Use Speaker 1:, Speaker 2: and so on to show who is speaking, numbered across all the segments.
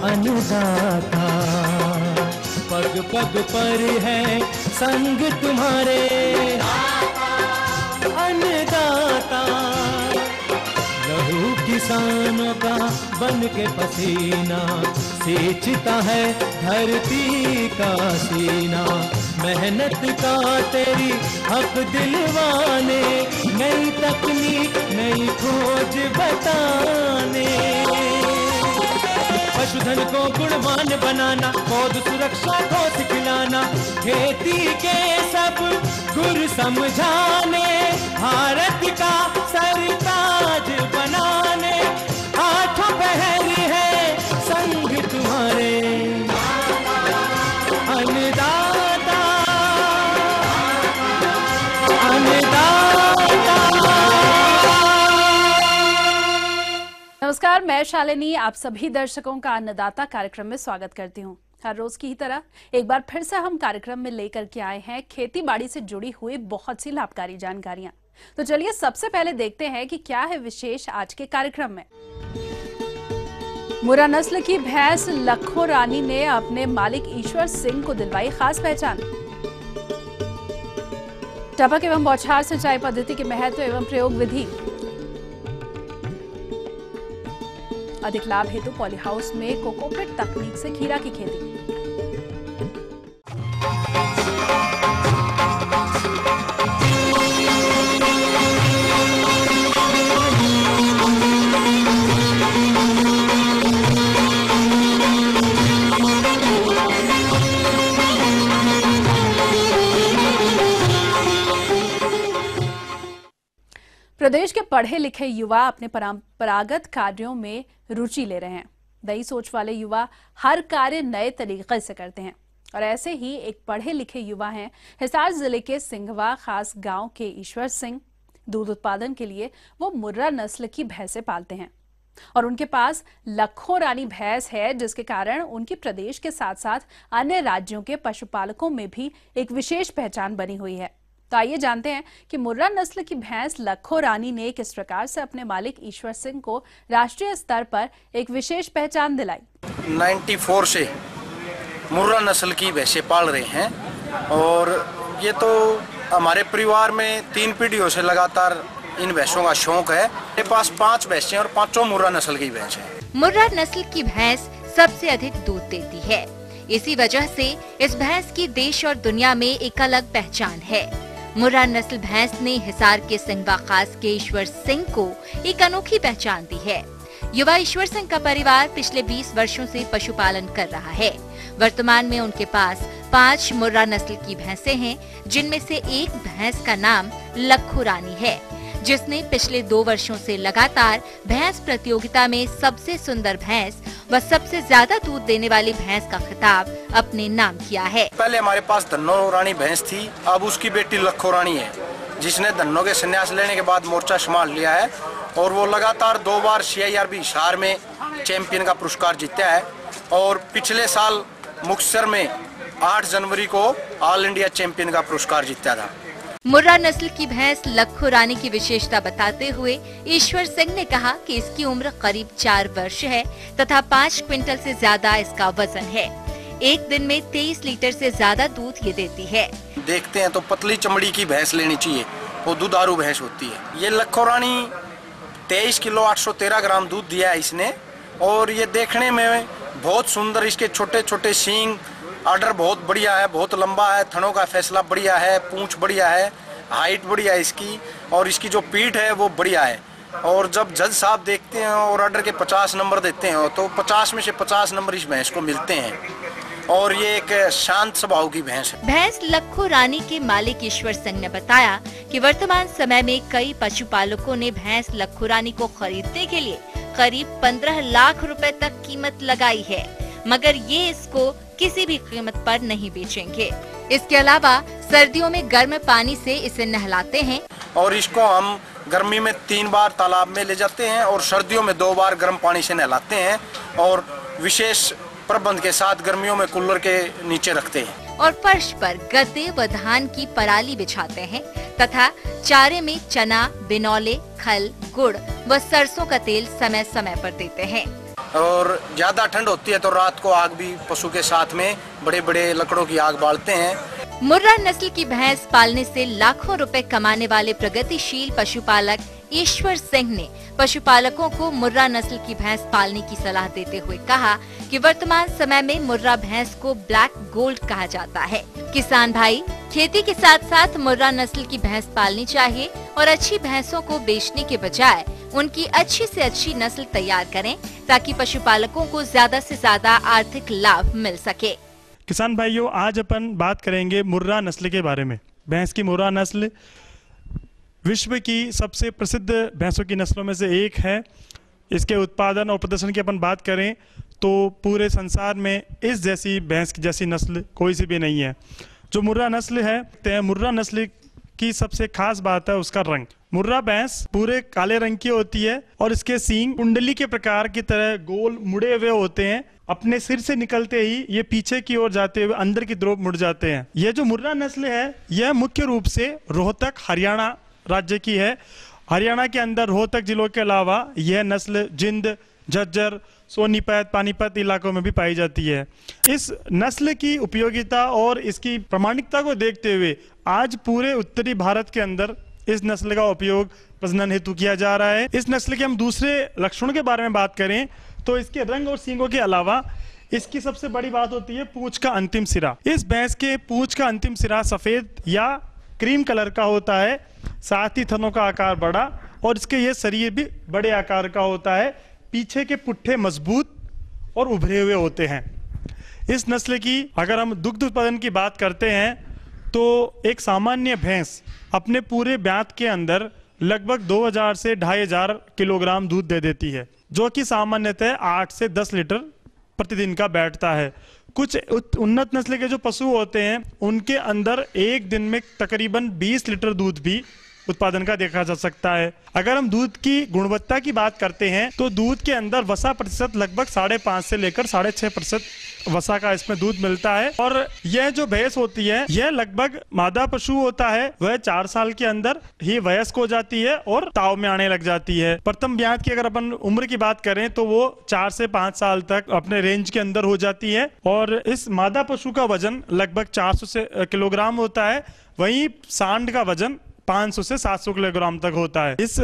Speaker 1: अन्नदाता। पग पग पर है संग तुम्हारे अन्नदाता। लहू किसानों का बन के पसीना सींचता है धरती का सीना। मेहनत का तेरी हक दिलवाने, नई तकनीक नई खोज बताने। पशुधन को गुणवान बनाना, पौध सुरक्षा को सिखलाना, खेती के सब गुर समझाने, भारत का सरताज बनाने। आठों पहर है संग तुम्हारे अन्नदाता अन्नदाता।
Speaker 2: नमस्कार, मैं शालिनी आप सभी दर्शकों का अन्नदाता कार्यक्रम में स्वागत करती हूं। हर रोज की ही तरह एक बार फिर से हम कार्यक्रम में लेकर के आए हैं खेती बाड़ी से जुड़ी हुई बहुत सी लाभकारी जानकारियां। तो चलिए सबसे पहले देखते हैं कि क्या है विशेष आज के कार्यक्रम में। मुर्रा नस्ल की भैंस लखो रानी ने अपने मालिक ईश्वर सिंह को दिलवाई खास पहचान। टपक एवं बौछार सिंचाई पद्धति के महत्व एवं प्रयोग विधि। अधिक लाभ हेतु पॉली हाउस में कोकोपिट तकनीक से खीरा की खेती। प्रदेश के पढ़े लिखे युवा अपने परंपरागत कार्यों में रुचि ले रहे हैं। नई सोच वाले युवा हर कार्य नए तरीके से करते हैं और ऐसे ही एक पढ़े लिखे युवा हैं हिसार जिले के सिंघवा खास गांव के ईश्वर सिंह। दूध उत्पादन के लिए वो मुर्रा नस्ल की भैंसें पालते हैं और उनके पास लखो रानी भैंस है, जिसके कारण उनकी प्रदेश के साथ साथ अन्य राज्यों के पशुपालकों में भी एक विशेष पहचान बनी हुई है। तो आइए जानते हैं कि मुर्रा नस्ल की भैंस लखो रानी ने किस प्रकार से अपने मालिक ईश्वर सिंह को राष्ट्रीय स्तर पर एक विशेष पहचान दिलाई।
Speaker 3: 94 से मुर्रा नस्ल की भैंसें पाल रहे हैं और ये तो हमारे परिवार में 3 पीढ़ियों से लगातार इन भैंसों का शौक है। मेरे पास 5 भैंसें और 5 मुर्रा नस्ल की भैंस है।
Speaker 4: मुर्रा नस्ल की भैंस सबसे अधिक दूध देती है। इसी वजह से इस भैंस की देश और दुनिया में एक अलग पहचान है। मुर्रा नस्ल भैंस ने हिसार के सिंघवा खास के ईश्वर सिंह को एक अनोखी पहचान दी है। युवा ईश्वर सिंह का परिवार पिछले 20 वर्षों से पशुपालन कर रहा है। वर्तमान में उनके पास 5 मुर्रा नस्ल की भैंसें हैं, जिनमें से एक भैंस का नाम लखो रानी है, जिसने पिछले 2 वर्षों से लगातार भैंस प्रतियोगिता में सबसे सुंदर भैंस व सबसे ज्यादा दूध देने वाली भैंस का खिताब अपने नाम किया है।
Speaker 3: पहले हमारे पास धन्नो रानी भैंस थी, अब उसकी बेटी लखो रानी है, जिसने धन्नो के संन्यास लेने के बाद मोर्चा संभाल लिया है और वो लगातार 2 बार CIRB हिसार में चैंपियन का पुरस्कार जीता है और पिछले साल मुक्तसर में 8 जनवरी को ऑल इंडिया चैंपियन का पुरस्कार जीता था।
Speaker 4: मुर्रा नस्ल की भैंस लखो रानी की विशेषता बताते हुए ईश्वर सिंह ने कहा कि इसकी उम्र करीब 4 वर्ष है तथा 5 क्विंटल से ज्यादा इसका वजन है। एक दिन में 23 लीटर से ज्यादा दूध ये देती है।
Speaker 3: देखते हैं तो पतली चमड़ी की भैंस लेनी चाहिए, वो दुधारू भैंस होती है। ये लखो रानी 23 किलो 813 ग्राम दूध दिया है इसने और ये देखने में बहुत सुंदर, इसके छोटे छोटे सींग, आर्डर बहुत बढ़िया है, बहुत लंबा है, थनों का फैसला बढ़िया है, पूंछ बढ़िया है, हाइट बढ़िया है इसकी और इसकी जो पीठ है वो बढ़िया है। और जब जज साहब देखते हैं और आर्डर के 50 नंबर देते हैं तो 50 में से 50 नंबर इस भैंस को मिलते हैं और ये एक शांत स्वभाव की भैंस है।
Speaker 4: भैंस लखो रानी के मालिक ईश्वर सिंह ने बताया कि वर्तमान समय में कई पशुपालकों ने भैंस लखो रानी को खरीदने के लिए करीब 15 लाख रुपए तक कीमत लगाई है, मगर ये इसको किसी भी कीमत पर नहीं बेचेंगे। इसके अलावा सर्दियों में गर्म पानी से इसे नहलाते हैं
Speaker 3: और इसको हम गर्मी में 3 बार तालाब में ले जाते हैं और सर्दियों में 2 बार गर्म पानी से नहलाते हैं और विशेष प्रबंध के साथ गर्मियों में कूलर के नीचे रखते हैं।
Speaker 4: और फर्श पर गद्दे व धान की पराली बिछाते हैं तथा चारे में चना, बिनौले, खल, गुड़ व सरसों का तेल समय समय पर देते हैं।
Speaker 3: और ज़्यादा ठंड होती है तो रात को आग भी पशु के साथ में बड़े बड़े लकड़ों की आग बालते हैं।
Speaker 4: मुर्रा नस्ल की भैंस पालने से लाखों रुपए कमाने वाले प्रगतिशील पशुपालक ईश्वर सिंह ने पशुपालकों को मुर्रा नस्ल की भैंस पालने की सलाह देते हुए कहा कि वर्तमान समय में मुर्रा भैंस को ब्लैक गोल्ड कहा जाता है। किसान भाई खेती के साथ साथ मुर्रा नस्ल की भैंस पालनी चाहिए और अच्छी भैंसों को बेचने के बजाय उनकी अच्छी से अच्छी नस्ल तैयार करें ताकि पशुपालकों को ज्यादा से ज्यादा आर्थिक लाभ मिल सके।
Speaker 5: किसान भाइयों, आज अपन बात करेंगे मुर्रा नस्ल के बारे में। भैंस की मुर्रा नस्ल विश्व की सबसे प्रसिद्ध भैंसों की नस्लों में से एक है। इसके उत्पादन और प्रदर्शन की अपन बात करें तो पूरे संसार में इस जैसी भैंस की जैसी नस्ल कोई सी भी नहीं है। जो मुर्रा नस्ल है, मुर्रा नस्ल की सबसे खास बात है उसका रंग। मुर्रा भैंस पूरे काले रंग की होती है और इसके सींग कुंडली के प्रकार की तरह गोल मुड़े हुए होते हैं। अपने सिर से निकलते ही ये पीछे की ओर जाते हुए अंदर की तरफ मुड़ जाते हैं। ये जो मुर्रा नस्ल है यह मुख्य रूप से रोहतक हरियाणा राज्य की है। हरियाणा के अंदर रोहतक जिलों के अलावा यह नस्ल जिंद, झज्जर, सोनीपत, पानीपत इलाकों में भी पाई जाती है। इस नस्ल की उपयोगिता और इसकी प्रामाणिकता को देखते हुए आज पूरे उत्तरी भारत के अंदर इस नस्ल का उपयोग प्रजनन हेतु किया जा रहा है। इस नस्ल के हम दूसरे लक्षणों के बारे में बात करें तो इसके रंग और सींगों के अलावा इसकी सबसे बड़ी बात होती है पूंछ का अंतिम सिरा। इस भैंस के पूंछ का अंतिम सिरा सफेद या क्रीम कलर का होता है, साथ ही थनों का आकार बड़ा और इसके ये शरीर भी बड़े आकार का होता है। पीछे के पुट्ठे मजबूत और उभरे हुए होते हैं। इस नस्ल की अगर हम दुग्ध उत्पादन की बात करते हैं तो एक सामान्य भैंस अपने पूरे ब्यात के अंदर लगभग 2000 से 2500 किलोग्राम दूध दे देती है, जो कि सामान्यतः 8 से 10 लीटर प्रतिदिन का बैठता है। कुछ उन्नत नस्ल के जो पशु होते हैं उनके अंदर एक दिन में तकरीबन 20 लीटर दूध भी उत्पादन का देखा जा सकता है। अगर हम दूध की गुणवत्ता की बात करते हैं तो दूध के अंदर वसा प्रतिशत लगभग 5.5 से लेकर 6.5% वसा का इसमें दूध मिलता है। और यह जो भैंस होती है यह लगभग मादा पशु होता है, वह 4 साल के अंदर ही वयस्क हो जाती है और ताव में आने लग जाती है। प्रथम ब्यात की अगर अपन उम्र की बात करें तो वो 4 से 5 साल तक अपने रेंज के अंदर हो जाती है और इस मादा पशु का वजन लगभग 400 किलोग्राम होता है। वहीं सांड का वजन 500 से 700 किलोग्राम तक होता है। इस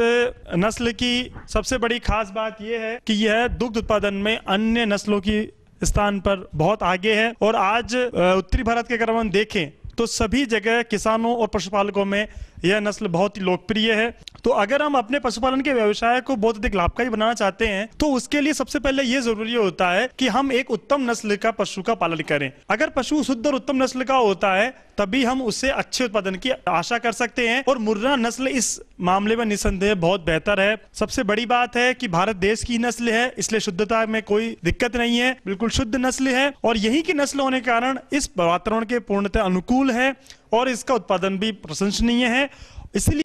Speaker 5: नस्ल की सबसे बड़ी खास बात यह है कि यह दुग्ध उत्पादन में अन्य नस्लों की स्थान पर बहुत आगे है और आज उत्तरी भारत के अगर हम देखें तो सभी जगह किसानों और पशुपालकों में यह नस्ल बहुत ही लोकप्रिय है। तो अगर हम अपने पशुपालन के व्यवसाय को बहुत अधिक लाभकारी बनाना चाहते हैं तो उसके लिए सबसे पहले यह जरूरी होता है कि हम एक उत्तम नस्ल का पशु का पालन करें। अगर पशु शुद्ध और उत्तम नस्ल का होता है तभी हम उससे अच्छे उत्पादन की आशा कर सकते हैं और मुर्रा नस्ल इस मामले में निसंदेह बहुत बेहतर है। सबसे बड़ी बात है कि भारत देश की नस्ल है, इसलिए शुद्धता में कोई दिक्कत नहीं है, बिल्कुल शुद्ध नस्ल है और यही की नस्ल होने के कारण इस वातावरण के पूर्णतः अनुकूल है और इसका उत्पादन भी प्रशंसनीय है। इसलिए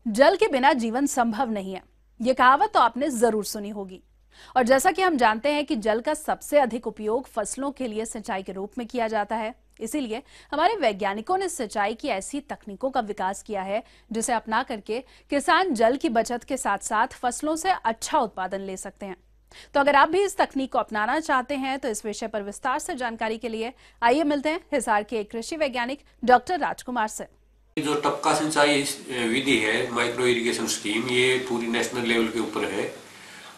Speaker 2: जल के बिना जीवन संभव नहीं है, ये कहावत तो आपने जरूर सुनी होगी। और जैसा कि हम जानते हैं कि जल का सबसे अधिक उपयोग फसलों के लिए सिंचाई के रूप में किया जाता है, इसीलिए हमारे वैज्ञानिकों ने सिंचाई की ऐसी तकनीकों का विकास किया है जिसे अपना करके किसान जल की बचत के साथ साथ फसलों से अच्छा उत्पादन ले सकते हैं। तो अगर आप भी इस तकनीक को अपनाना चाहते हैं तो इस विषय पर विस्तार से जानकारी के लिए आइए मिलते हैं हिसार के एक कृषि वैज्ञानिक डॉक्टर राजकुमार से।
Speaker 6: जो टपका सिंचाई विधि है, माइक्रो इरिगेशन स्कीम, ये पूरी नेशनल लेवल के ऊपर है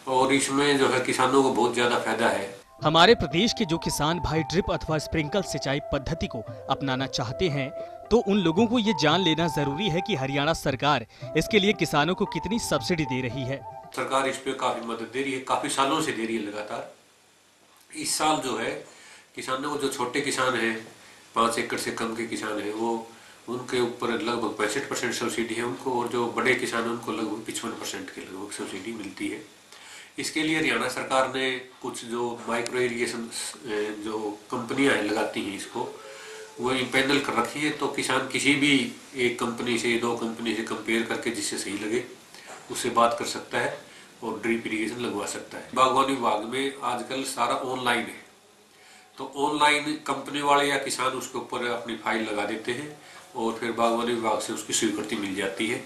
Speaker 6: और इसमें जो है किसानों को बहुत ज्यादा फायदा है।
Speaker 7: हमारे प्रदेश के जो किसान भाई ड्रिप अथवा स्प्रिंकल सिंचाई पद्धति को अपनाना चाहते हैं तो उन लोगों को ये जान लेना जरूरी है कि हरियाणा सरकार इसके लिए किसानों को कितनी सब्सिडी दे रही है।
Speaker 6: सरकार इस पे काफी मदद दे रही है, काफी सालों से दे रही है लगातार। इस साल जो है किसानों को, जो छोटे किसान हैं, 5 एकड़ से कम के किसान हैं, वो उनके ऊपर लगभग 65% सब्सिडी है उनको, और जो बड़े किसान हैं उनको लगभग 55% के लगभग सब्सिडी मिलती है। इसके लिए हरियाणा सरकार ने कुछ जो माइक्रो इरिगेशन जो कंपनियां हैं लगाती हैं इसको, वो इम्पेनल कर रखी है, तो किसान किसी भी एक कंपनी से, 2 कंपनी से कंपेयर करके जिससे सही लगे उससे बात कर सकता है और ड्रिप इरिगेशन लगवा सकता है। बागवानी विभाग में आजकल सारा ऑनलाइन है, तो ऑनलाइन कंपनी वाले या किसान उसके ऊपर अपनी फाइल लगा देते हैं और फिर बागवानी विभाग से उसकी स्वीकृति मिल जाती है।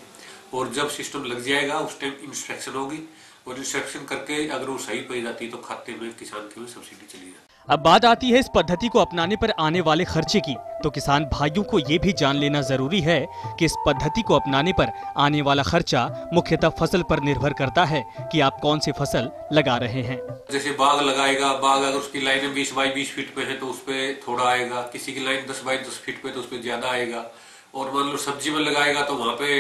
Speaker 6: और जब सिस्टम लग जाएगा उस टाइम इंस्पेक्शन होगी और इंस्पेक्शन करके अगर वो सही पाई जाती है तो खाते में किसान के में सब्सिडी चली जाती है।
Speaker 7: अब बात आती है इस पद्धति को अपनाने पर आने वाले खर्चे की, तो किसान भाइयों को ये भी जान लेना जरूरी है कि इस पद्धति को अपनाने पर आने वाला खर्चा मुख्यतः फसल पर निर्भर करता है कि आप कौन सी फसल लगा रहे हैं।
Speaker 6: जैसे बाग लगाएगा, बाग अगर उसकी लाइन 20 बाई 20 फीट पे है तो उस पे थोड़ा आएगा, किसी की लाइन 10 बाई 10 फीट पे तो उस पे ज्यादा आएगा, और मान लो सब्जी में लगाएगा तो वहाँ पे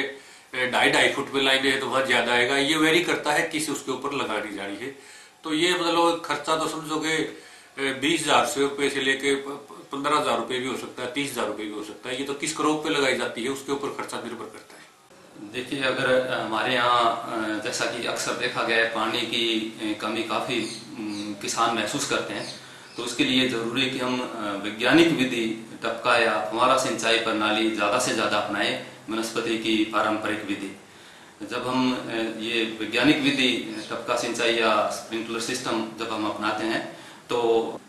Speaker 6: 2.5 फुट में लाइनें है तो वहाँ ज्यादा आएगा। ये वेरी करता है किस उसके ऊपर लगानी जा रही है। तो ये मतलब खर्चा तो समझोगे 20,000 रुपए से लेके 15,000 रुपए भी हो सकता है, 30,000 रुपए भी हो सकता है। ये तो किस क्रॉप पे लगाई जाती है उसके ऊपर खर्चा निर्भर करता है।
Speaker 8: देखिए, अगर हमारे यहाँ जैसा कि अक्सर देखा गया है पानी की कमी काफ़ी किसान महसूस करते हैं, तो उसके लिए ज़रूरी है कि हम वैज्ञानिक विधि टपका या फुहारा सिंचाई प्रणाली ज़्यादा से ज़्यादा अपनाएं, वनस्पति की पारंपरिक विधि। जब हम ये वैज्ञानिक विधि टपका सिंचाई या स्प्रिंकलर सिस्टम जब हम अपनाते हैं तो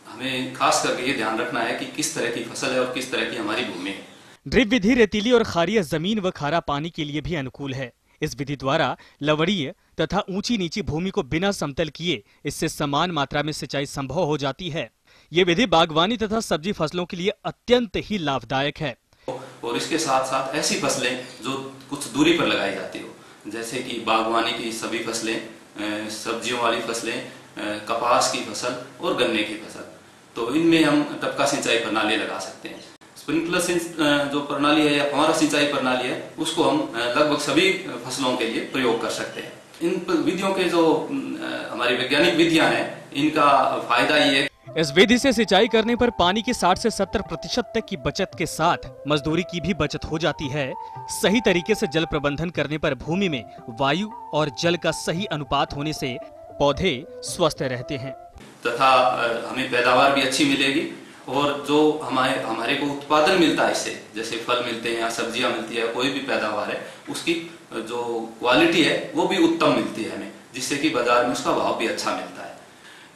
Speaker 8: हमें खास करके ये ध्यान रखना है कि किस तरह की फसल है और किस तरह की हमारी भूमि है।
Speaker 7: ड्रिप विधि रेतीली और खारिया जमीन व खारा पानी के लिए भी अनुकूल है। इस विधि द्वारा लवणीय तथा ऊंची नीची भूमि को बिना समतल किए इससे समान मात्रा में सिंचाई संभव हो जाती है। ये विधि बागवानी तथा सब्जी फसलों के लिए अत्यंत ही लाभदायक है।
Speaker 8: और इसके साथ साथ ऐसी फसलें जो कुछ दूरी पर लगाई जाती हो, जैसे कि बागवानी की सभी फसलें, सब्जियों वाली फसलें, कपास की फसल और गन्ने की फसल, तो इनमें हम टपका सिंचाई प्रणाली लगा सकते हैं। स्प्रिंकलर जो प्रणाली है या फुहारा सिंचाई प्रणाली है उसको हम लगभग सभी फसलों के लिए प्रयोग कर सकते हैं। इन विधियों के जो हमारी वैज्ञानिक विधियां हैं, इनका फायदा ये है,
Speaker 7: इस विधि से सिंचाई करने पर पानी की 60 से 70% तक की बचत के साथ मजदूरी की भी बचत हो जाती है। सही तरीके से जल प्रबंधन करने पर भूमि में वायु और जल का सही अनुपात होने से पौधे स्वस्थ रहते हैं
Speaker 8: तथा हमें पैदावार भी अच्छी मिलेगी। और जो हमारे को उत्पादन मिलता है इससे, जैसे फल मिलते हैं या सब्जियां मिलती है, कोई भी पैदावार है, उसकी जो क्वालिटी है वो भी उत्तम मिलती है हमें, जिससे कि बाजार में उसका भाव भी अच्छा मिलता है।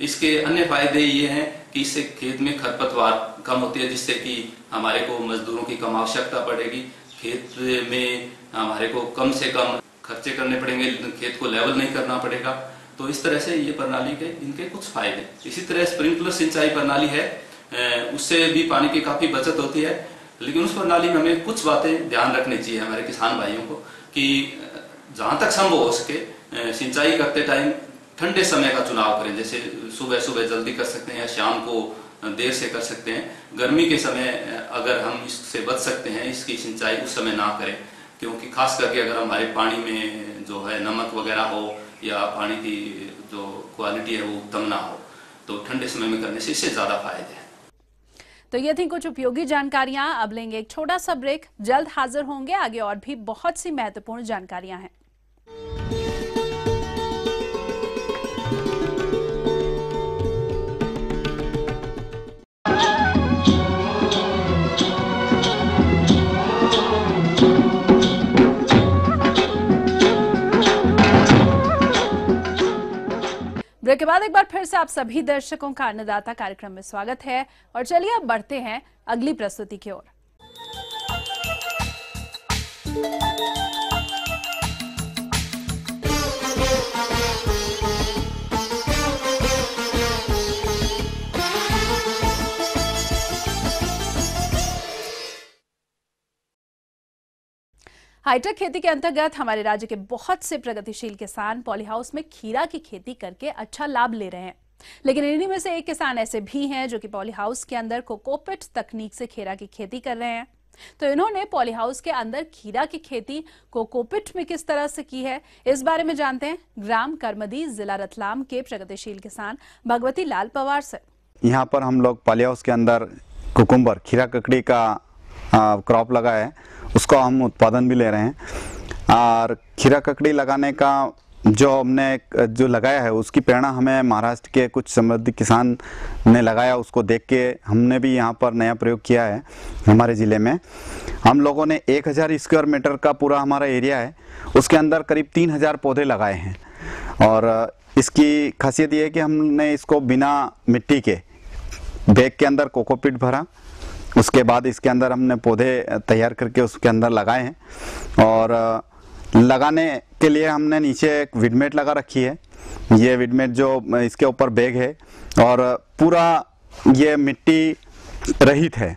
Speaker 8: इसके अन्य फायदे ये हैं कि इससे खेत में खरपतवार कम होती है, जिससे कि हमारे को मजदूरों की कम आवश्यकता पड़ेगी। खेत में हमारे को कम से कम खर्चे करने पड़ेंगे, खेत को लेवल नहीं करना पड़ेगा। तो इस तरह से ये प्रणाली के इनके कुछ फायदे। इसी तरह स्प्रिंकलर सिंचाई प्रणाली है, उससे भी पानी की काफी बचत होती है, लेकिन उस प्रणाली में हमें कुछ बातें ध्यान रखनी चाहिए हमारे किसान भाइयों को कि जहां तक संभव हो सके सिंचाई करते टाइम ठंडे समय का चुनाव करें। जैसे सुबह सुबह जल्दी कर सकते हैं या शाम को देर से कर सकते हैं। गर्मी के समय अगर हम इससे बच सकते हैं, इसकी सिंचाई उस समय ना करें, क्योंकि खास करके अगर हमारे पानी में जो है नमक वगैरह हो या पानी की जो क्वालिटी है वो उत्तम ना हो, तो ठंडे समय में करने से इससे ज्यादा फायदे हैं।
Speaker 2: तो ये थी कुछ उपयोगी जानकारियां। अब लेंगे एक छोटा सा ब्रेक, जल्द हाजिर होंगे। आगे और भी बहुत सी महत्वपूर्ण जानकारियां हैं। ब्रेक के बाद एक बार फिर से आप सभी दर्शकों का अन्नदाता कार्यक्रम में स्वागत है। और चलिए अब बढ़ते हैं अगली प्रस्तुति की ओर। हाईटेक खेती के अंतर्गत हमारे राज्य के बहुत से प्रगतिशील किसान पॉली हाउस में खीरा की खेती करके अच्छा लाभ ले रहे हैं। लेकिन इन्हीं में से एक किसान ऐसे भी हैं जो कि पॉली हाउस के अंदर कोकोपिट तकनीक से खीरा की खेती कर रहे हैं। तो इन्होंने पॉली हाउस के अंदर खीरा की खेती कोकोपिट में किस तरह से की है, इस बारे में जानते हैं ग्राम करमदी, जिला रतलाम के प्रगतिशील किसान भगवती लाल पवार से।
Speaker 9: यहाँ पर हम लोग पॉली हाउस के अंदर कुकुम्बर, खीरा ककड़ी का क्रॉप लगा है, उसको हम उत्पादन भी ले रहे हैं। और खीरा ककड़ी लगाने का जो हमने जो लगाया है उसकी प्रेरणा हमें महाराष्ट्र के कुछ समृद्ध किसान ने लगाया, उसको देख के हमने भी यहाँ पर नया प्रयोग किया है। हमारे ज़िले में हम लोगों ने 1000 स्क्वायर मीटर का पूरा हमारा एरिया है, उसके अंदर करीब 3000 पौधे लगाए हैं। और इसकी खासियत ये है कि हमने इसको बिना मिट्टी के बैग के अंदर कोकोपीट भरा, उसके बाद इसके अंदर हमने पौधे तैयार करके उसके अंदर लगाए हैं। और लगाने के लिए हमने नीचे एक विडमेट लगा रखी है। ये विडमेट जो इसके ऊपर बैग है और पूरा ये मिट्टी रहित है।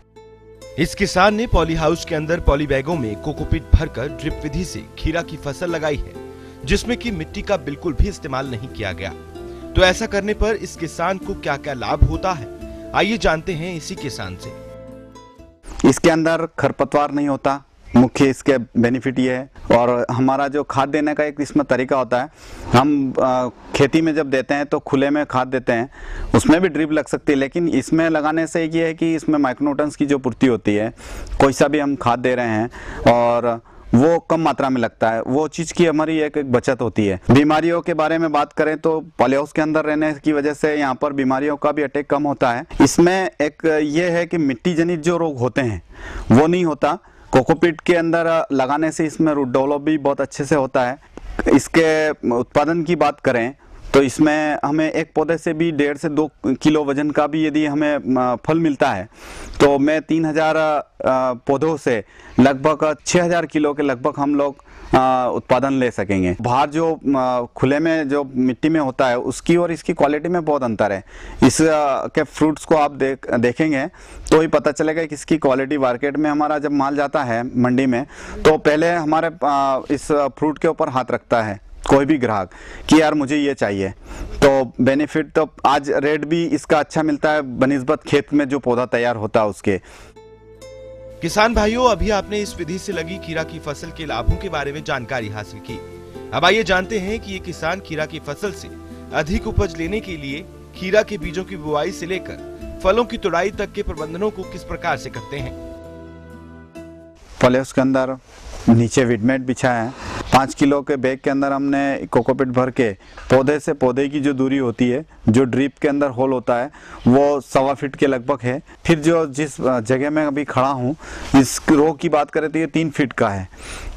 Speaker 10: इस किसान ने पॉली हाउस के अंदर पॉली बैगों में कोकोपीट भरकर ड्रिप विधि से खीरा की फसल लगाई है, जिसमें कि मिट्टी का बिल्कुल भी इस्तेमाल नहीं किया गया। तो ऐसा करने पर इस किसान को क्या क्या लाभ होता है, आइए जानते हैं इसी किसान से।
Speaker 9: इसके अंदर खरपतवार नहीं होता, मुख्य इसके बेनिफिट ये है। और हमारा जो खाद देने का एक इसमें तरीका होता है, हम खेती में जब देते हैं तो खुले में खाद देते हैं, उसमें भी ड्रिप लग सकती है, लेकिन इसमें लगाने से ये है कि इसमें माइक्रोन्यूट्रंस की जो पूर्ति होती है, कोई सा भी हम खाद दे रहे हैं और वो कम मात्रा में लगता है, वो चीज़ की हमारी एक बचत होती है। बीमारियों के बारे में बात करें तो पॉली हाउस के अंदर रहने की वजह से यहाँ पर बीमारियों का भी अटैक कम होता है। इसमें एक ये है कि मिट्टी जनित जो रोग होते हैं वो नहीं होता। कोकोपीट के अंदर लगाने से इसमें रूट डेवलप भी बहुत अच्छे से होता है। इसके उत्पादन की बात करें तो इसमें हमें एक पौधे से भी 1.5 से 2 किलो वजन का भी यदि हमें फल मिलता है तो मैं 3000 पौधों से लगभग 6000 किलो के लगभग हम लोग उत्पादन ले सकेंगे। बाहर जो खुले में जो मिट्टी में होता है उसकी और इसकी क्वालिटी में बहुत अंतर है। इस के फ्रूट्स को आप देखेंगे तो ही पता चलेगा कि इसकी क्वालिटी मार्केट में हमारा जब माल जाता है मंडी में तो पहले हमारे इस फ्रूट के ऊपर हाथ रखता है कोई भी ग्राहक कि यार मुझे ये चाहिए। तो बेनिफिट तो आज रेट भी इसका अच्छा मिलता है बनिस्बत खेत में जो पौधा तैयार होता है उसके।
Speaker 10: किसान भाइयों, अभी आपने इस विधि से लगी खीरा की फसल के लाभों के बारे में जानकारी हासिल की। अब आइए जानते हैं कि ये किसान खीरा की फसल से अधिक उपज लेने के लिए खीरा के बीजों की बुआई से लेकर फलों की तुड़ाई तक के प्रबंधनों को किस प्रकार से करते हैं।
Speaker 9: पहले उसके अंदर नीचे विडमेट बिछाया है, 5 किलो के बैग के अंदर हमने कोकोपीट भर के पौधे से पौधे की जो दूरी होती है, जो ड्रिप के अंदर होल होता है वो 1.25 फीट के लगभग है। फिर जो जिस जगह में अभी खड़ा हूँ इस रो की बात करें तो ये 3 फीट का है,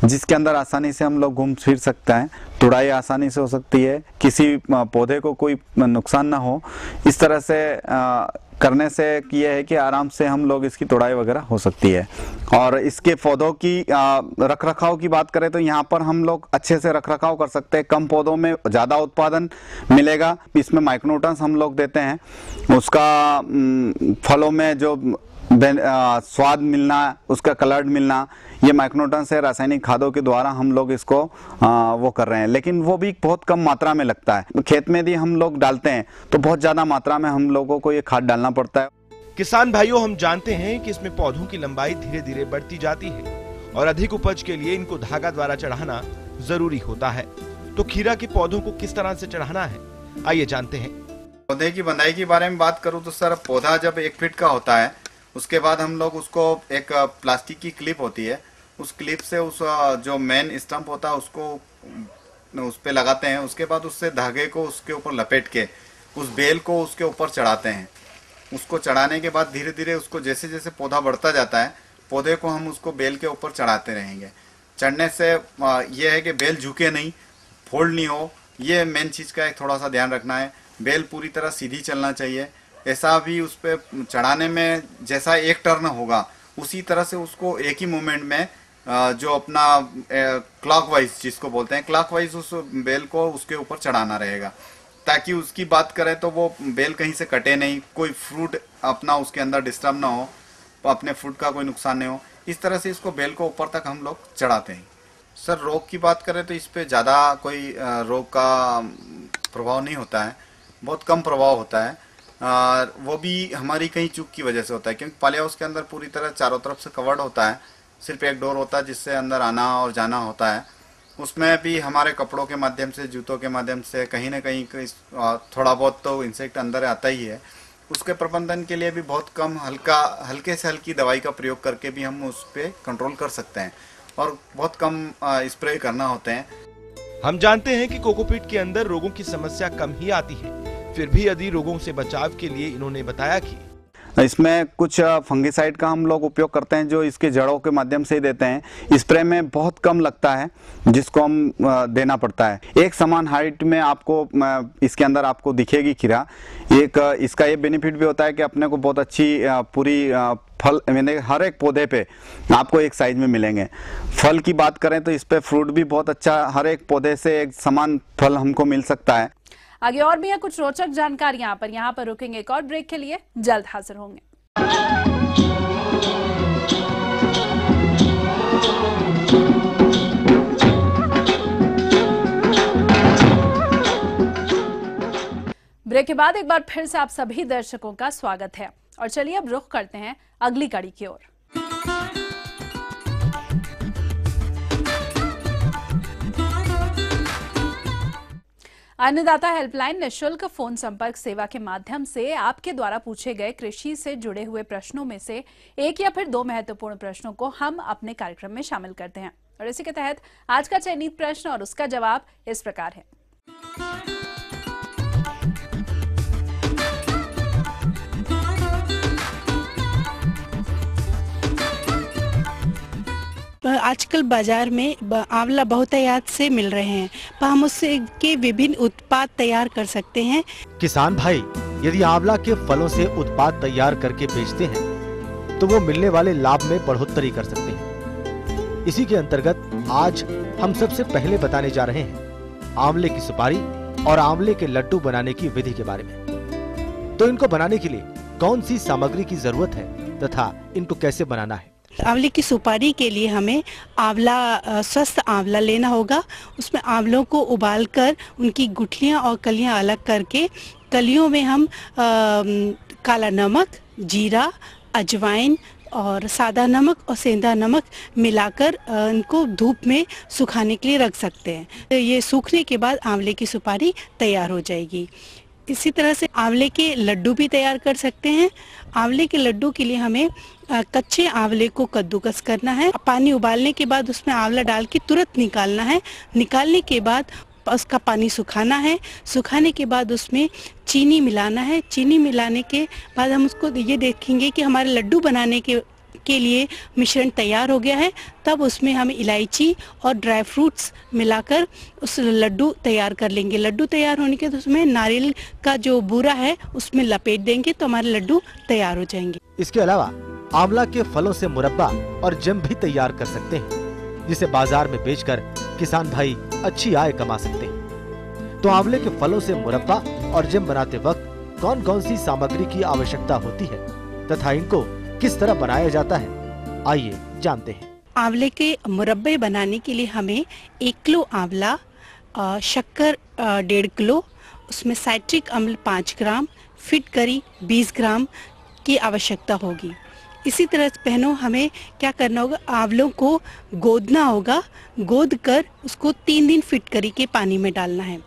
Speaker 9: जिसके अंदर आसानी से हम लोग घूम फिर सकते हैं, तुड़ाई आसानी से हो सकती है, किसी पौधे को कोई नुकसान ना हो। इस तरह से करने से ये है कि आराम से हम लोग इसकी तुड़ाई वगैरह हो सकती है। और इसके पौधों की रख रखाव की बात करें तो यहाँ पर हम लोग अच्छे से रख रखाव कर सकते हैं, कम पौधों में ज़्यादा उत्पादन मिलेगा। इसमें माइक्रोन्यूट्रंस हम लोग देते हैं, उसका फलों में जो स्वाद मिलना, उसका कलर मिलना, ये माइक्रोन्यूट्रंस से रासायनिक खादों के द्वारा हम लोग इसको वो कर रहे हैं, लेकिन वो भी बहुत कम मात्रा में लगता है। खेत में यदि हम लोग डालते हैं तो बहुत ज्यादा मात्रा में हम लोगों को ये खाद डालना पड़ता है।
Speaker 10: किसान भाइयों, हम जानते हैं कि इसमें पौधों की लंबाई धीरे धीरे बढ़ती जाती है और अधिक उपज के लिए इनको धागा द्वारा चढ़ाना जरूरी होता है। तो खीरा के पौधों को किस तरह से चढ़ाना है, आइए जानते हैं।
Speaker 9: पौधे की बंधाई के बारे में बात करूँ तो सर, पौधा जब 1 फीट का होता है उसके बाद हम लोग उसको एक प्लास्टिक की क्लिप होती है, उस क्लिप से उस जो मेन स्टंप होता है उसको उस पे लगाते हैं। उसके बाद उससे धागे को उसके ऊपर लपेट के उस बेल को उसके ऊपर चढ़ाते हैं। उसको चढ़ाने के बाद धीरे धीरे उसको जैसे जैसे पौधा बढ़ता जाता है, पौधे को हम उसको बेल के ऊपर चढ़ाते रहेंगे। चढ़ने से ये है कि बेल झुके नहीं, फोल्ड नहीं हो, ये मेन चीज़ का एक थोड़ा सा ध्यान रखना है। बेल पूरी तरह सीधी चलना चाहिए। ऐसा भी उस पर चढ़ाने में जैसा एक टर्न होगा उसी तरह से उसको एक ही मोमेंट में जो अपना क्लॉकवाइज जिसको बोलते हैं, क्लॉकवाइज उस बेल को उसके ऊपर चढ़ाना रहेगा, ताकि उसकी बात करें तो वो बेल कहीं से कटे नहीं, कोई फ्रूट अपना उसके अंदर डिस्टर्ब ना हो, अपने फ्रूट का कोई नुकसान नहीं हो। इस तरह से इसको बेल को ऊपर तक हम लोग चढ़ाते हैं। सर, रोग की बात करें तो इस पर ज़्यादा कोई रोग का प्रभाव नहीं होता है, बहुत कम प्रभाव होता है। वो भी हमारी कहीं चूक की वजह से होता है, क्योंकि पॉली हाउस के अंदर पूरी तरह चारों तरफ से कवर्ड होता है, सिर्फ एक डोर होता है जिससे अंदर आना और जाना होता है। उसमें भी हमारे कपड़ों के माध्यम से, जूतों के माध्यम से कहीं ना कहीं थोड़ा बहुत तो इंसेक्ट अंदर आता ही है। उसके प्रबंधन के लिए भी बहुत कम हल्के से हल्की दवाई का प्रयोग करके भी हम उस पर कंट्रोल कर सकते हैं और बहुत कम स्प्रे करना होते हैं।
Speaker 10: हम जानते हैं कि कोकोपीट के अंदर रोगों की समस्या कम ही आती है, फिर भी यदि रोगों से बचाव के लिए इन्होंने बताया कि
Speaker 9: इसमें कुछ फंगिसाइड का हम लोग उपयोग करते हैं, जो इसके जड़ों के माध्यम से देते हैं। स्प्रे में बहुत कम लगता है, जिसको हम देना पड़ता है। एक समान हाइट में आपको इसके अंदर आपको दिखेगी खीरा। एक इसका ये बेनिफिट भी होता है कि अपने को बहुत अच्छी पूरी फल मैंने हर एक पौधे पे आपको एक साइज में मिलेंगे। फल की बात करें तो इस पे फ्रूट भी बहुत अच्छा, हर एक पौधे से एक समान फल हमको मिल सकता है।
Speaker 2: आगे और भी है कुछ रोचक जानकारी यहाँ पर रुकेंगे एक और ब्रेक के लिए, जल्द हाजिर होंगे। ब्रेक के बाद एक बार फिर से आप सभी दर्शकों का स्वागत है और चलिए अब रुख करते हैं अगली कड़ी की ओर। अन्नदाता हेल्पलाइन निःशुल्क फोन संपर्क सेवा के माध्यम से आपके द्वारा पूछे गए कृषि से जुड़े हुए प्रश्नों में से एक या फिर दो महत्वपूर्ण प्रश्नों को हम अपने कार्यक्रम में शामिल करते हैं और इसी के तहत आज का चयनित प्रश्न और उसका जवाब इस प्रकार है।
Speaker 11: आजकल बाजार में आंवला बहुतायत से मिल रहे हैं, पर हम उससे के विभिन्न उत्पाद तैयार कर सकते हैं।
Speaker 12: किसान भाई यदि आंवला के फलों से उत्पाद तैयार करके बेचते हैं तो वो मिलने वाले लाभ में बढ़ोतरी कर सकते हैं। इसी के अंतर्गत आज हम सबसे पहले बताने जा रहे हैं आंवले की सुपारी और आंवले के लड्डू बनाने की विधि के बारे में। तो इनको बनाने के लिए कौन सी सामग्री की जरूरत है तथा इनको कैसे बनाना है।
Speaker 11: आंवले की सुपारी के लिए हमें आंवला, स्वस्थ आंवला लेना होगा। उसमें आंवलों को उबालकर उनकी गुठलियां और कलियां अलग करके कलियों में हम काला नमक, जीरा, अजवाइन और सादा नमक और सेंधा नमक मिलाकर इनको धूप में सुखाने के लिए रख सकते हैं। ये सूखने के बाद आंवले की सुपारी तैयार हो जाएगी। इसी तरह से आंवले के लड्डू भी तैयार कर सकते हैं। आंवले के लड्डू के लिए हमें कच्चे आंवले को कद्दूकस करना है। पानी उबालने के बाद उसमें आंवला डाल के तुरंत निकालना है। निकालने के बाद उसका पानी सुखाना है। सुखाने के बाद उसमें चीनी मिलाना है। चीनी मिलाने के बाद हम उसको ये देखेंगे कि हमारे लड्डू बनाने के लिए मिश्रण तैयार हो गया है। तब उसमें हम इलायची और ड्राई फ्रूट्स मिलाकर उस लड्डू तैयार कर लेंगे। लड्डू तैयार होने के बाद उसमें नारियल का जो बूरा है उसमें लपेट देंगे तो हमारे लड्डू तैयार हो जाएंगे।
Speaker 12: इसके अलावा आंवला के फलों से मुरब्बा और जैम भी तैयार कर सकते हैं, जिसे बाजार में बेचकर किसान भाई अच्छी आय कमा सकते हैं। तो आंवले के फलों से मुरब्बा और जैम बनाते वक्त कौन कौन सी सामग्री की आवश्यकता होती है तथा इनको किस तरह बनाया जाता है, आइए जानते हैं।
Speaker 11: आंवले के मुरब्बे बनाने के लिए हमें 1 किलो आंवला, शक्कर 1.5 किलो, उसमें साइट्रिक अम्ल 5 ग्राम, फिटकरी 20 ग्राम की आवश्यकता होगी। इसी तरह बहनों हमें क्या करना होगा, आंवलों को गोदना होगा। गोद कर उसको 3 दिन फिटकरी के पानी में डालना है।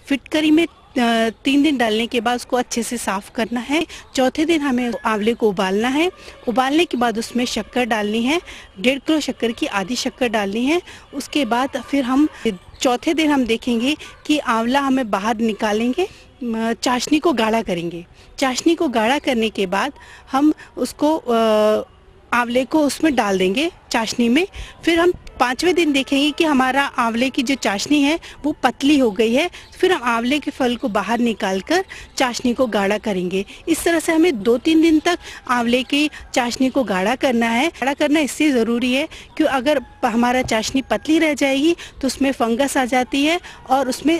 Speaker 11: फिटकरी में 3 दिन डालने के बाद उसको अच्छे से साफ करना है। चौथे दिन हमें आंवले को उबालना है। उबालने के बाद उसमें शक्कर डालनी है। 1.5 किलो शक्कर की आधी शक्कर डालनी है। उसके बाद फिर हम चौथे दिन हम देखेंगे कि आंवला हमें बाहर निकालेंगे, चाशनी को गाढ़ा करेंगे। चाशनी को गाढ़ा करने के बाद हम उसको आंवले को उसमें डाल देंगे चाशनी में। फिर हम 5वें दिन देखेंगे कि हमारा आंवले की जो चाशनी है वो पतली हो गई है। फिर हम आंवले के फल को बाहर निकालकर चाशनी को गाढ़ा करेंगे। इस तरह से हमें 2-3 दिन तक आंवले की चाशनी को गाढ़ा करना है। गाढ़ा करना इसलिए ज़रूरी है कि अगर हमारा चाशनी पतली रह जाएगी तो उसमें फंगस आ जाती है और उसमें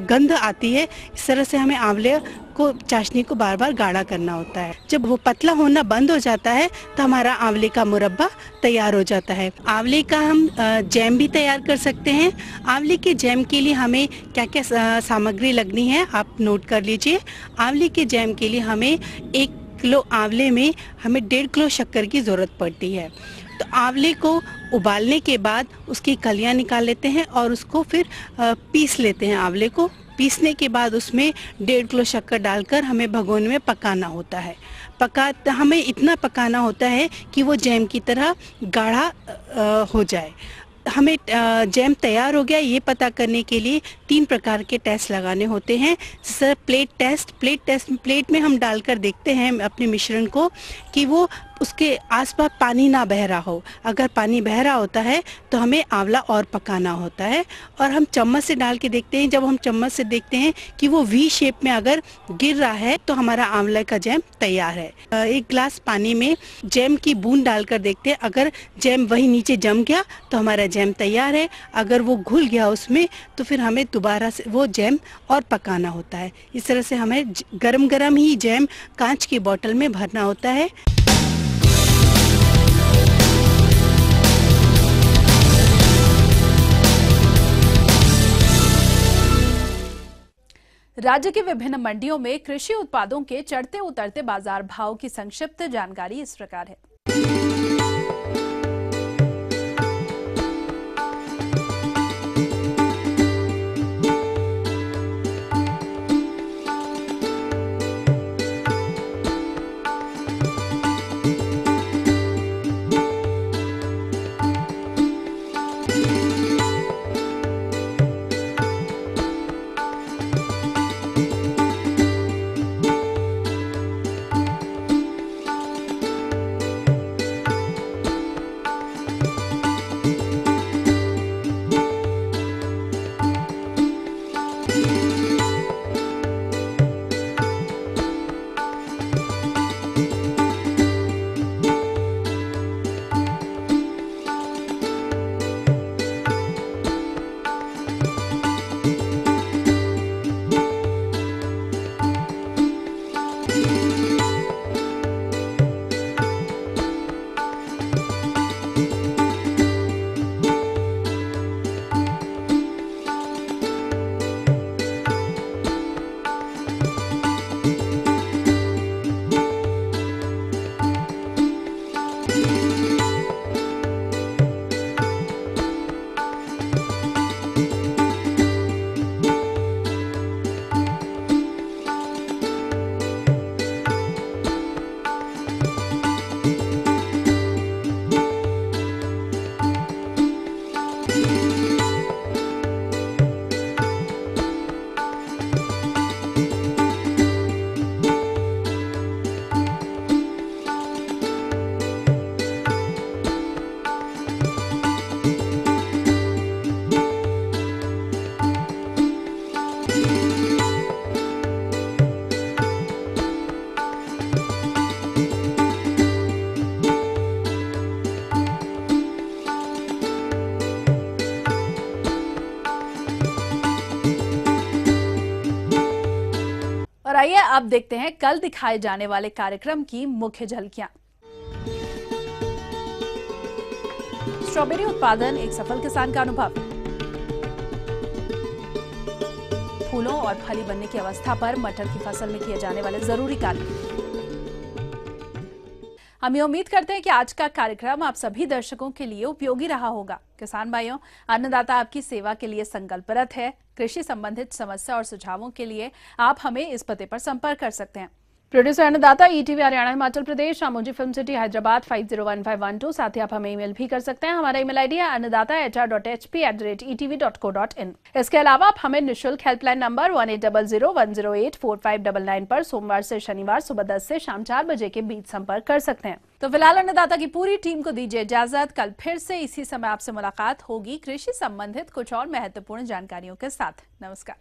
Speaker 11: गंध आती है। इस तरह से हमें आंवले को चाशनी को बार बार गाढ़ा करना होता है। जब वो पतला होना बंद हो जाता है तो हमारा आंवले का मुरब्बा तैयार हो जाता है। आंवले का हम जैम भी तैयार कर सकते हैं। आंवले के जैम के लिए हमें क्या क्या सामग्री लगनी है आप नोट कर लीजिए। आंवले के जैम के लिए हमें 1 किलो आंवले में हमें 1.5 किलो शक्कर की ज़रूरत पड़ती है। तो आंवले को उबालने के बाद उसकी कलियां निकाल लेते हैं और उसको फिर पीस लेते हैं। आंवले को पीसने के बाद उसमें 1.5 किलो शक्कर डालकर हमें भगोने में पकाना होता है। हमें इतना पकाना होता है कि वो जैम की तरह गाढ़ा हो जाए। हमें जैम तैयार हो गया ये पता करने के लिए 3 प्रकार के टेस्ट लगाने होते हैं। सर प्लेट में हम डालकर देखते हैं अपने मिश्रण को कि वो उसके आसपास पानी ना बह रहा हो। अगर पानी बह रहा होता है तो हमें आंवला और पकाना होता है। और हम चम्मच से डाल के देखते हैं, जब हम चम्मच से देखते हैं कि वो वी शेप में अगर गिर रहा है तो हमारा आंवला का जैम तैयार है। 1 गिलास पानी में जैम की बूंद डालकर देखते हैं, अगर जैम वही नीचे जम गया तो हमारा जैम तैयार है। अगर वो घुल गया उसमें तो फिर हमें दोबारा से वो जैम और पकाना होता है। इस तरह से हमें गरम गरम ही जैम कांच की बोतल में भरना होता है।
Speaker 2: राज्य की विभिन्न मंडियों में कृषि उत्पादों के चढ़ते उतरते बाजार भाव की संक्षिप्त जानकारी इस प्रकार है। और आइए अब देखते हैं कल दिखाए जाने वाले कार्यक्रम की मुख्य झलकियां। स्ट्रॉबेरी उत्पादन एक सफल किसान का अनुभव, फूलों और फली बनने की अवस्था पर मटर की फसल में किए जाने वाले जरूरी कार्य। हम ये उम्मीद करते हैं कि आज का कार्यक्रम आप सभी दर्शकों के लिए उपयोगी रहा होगा। किसान भाइयों, अन्नदाता आपकी सेवा के लिए संकल्परत है। कृषि संबंधित समस्या और सुझावों के लिए आप हमें इस पते पर संपर्क कर सकते हैं। प्रोड्यूसर अन्नदाता, ETV Haryana Himachal Pradesh, Ramoji film city Hyderabad 501512। साथ ही आप हमें ईमेल भी कर सकते हैं। हमारा ईमेल आईडी है annadaata@hp@etv.co.in। इसके अलावा आप हमें निःशुल्क हेल्पलाइन नंबर 1800-108-4599 पर सोमवार से शनिवार सुबह 10 से शाम 4 बजे के बीच संपर्क कर सकते हैं। तो फिलहाल अन्नदाता की पूरी टीम को दीजिए इजाजत। कल फिर से इसी समय आपसे मुलाकात होगी कृषि संबंधित कुछ और महत्वपूर्ण जानकारियों के साथ। नमस्कार।